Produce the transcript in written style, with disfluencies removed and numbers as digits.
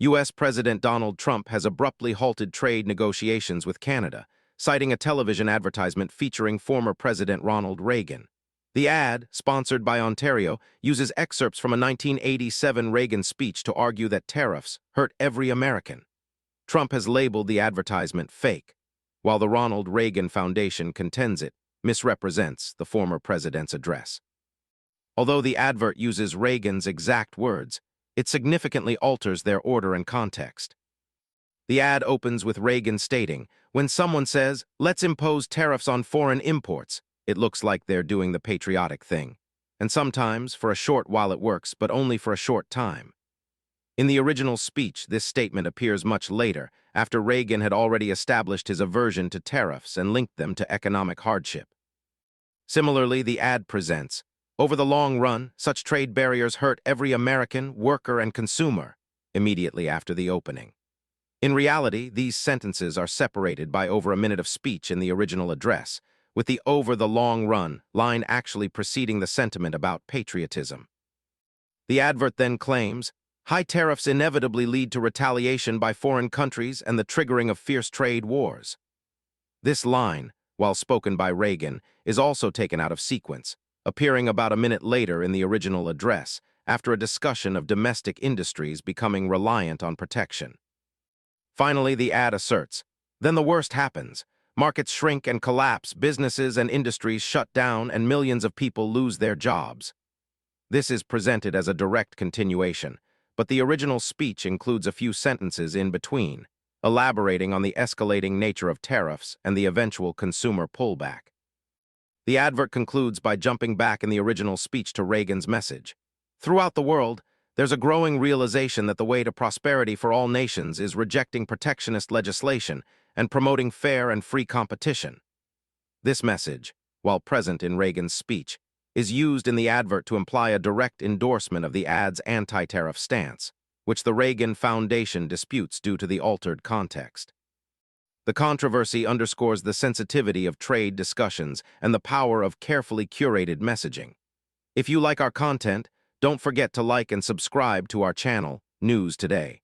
U.S. President Donald Trump has abruptly halted trade negotiations with Canada, citing a television advertisement featuring former President Ronald Reagan. The ad, sponsored by Ontario, uses excerpts from a 1987 Reagan speech to argue that tariffs hurt every American. Trump has labeled the advertisement fake, while the Ronald Reagan Foundation contends it misrepresents the former president's address. Although the advert uses Reagan's exact words, it significantly alters their order and context. The ad opens with Reagan stating, "When someone says, 'Let's impose tariffs on foreign imports,' it looks like they're doing the patriotic thing. And sometimes, for a short while it works, but only for a short time." In the original speech, this statement appears much later, after Reagan had already established his aversion to tariffs and linked them to economic hardship. Similarly, the ad presents, "Over the long run, such trade barriers hurt every American, worker, and consumer," immediately after the opening. In reality, these sentences are separated by over a minute of speech in the original address, with the "over the long run" line actually preceding the sentiment about patriotism. The advert then claims, "High tariffs inevitably lead to retaliation by foreign countries and the triggering of fierce trade wars." This line, while spoken by Reagan, is also taken out of sequence, appearing about a minute later in the original address, after a discussion of domestic industries becoming reliant on protection. Finally, the ad asserts, "Then the worst happens. Markets shrink and collapse, businesses and industries shut down, and millions of people lose their jobs." This is presented as a direct continuation, but the original speech includes a few sentences in between, elaborating on the escalating nature of tariffs and the eventual consumer pullback. The advert concludes by jumping back in the original speech to Reagan's message. "Throughout the world, there's a growing realization that the way to prosperity for all nations is rejecting protectionist legislation and promoting fair and free competition." This message, while present in Reagan's speech, is used in the advert to imply a direct endorsement of the ad's anti-tariff stance, which the Reagan Foundation disputes due to the altered context. The controversy underscores the sensitivity of trade discussions and the power of carefully curated messaging. If you like our content, don't forget to like and subscribe to our channel, News Today.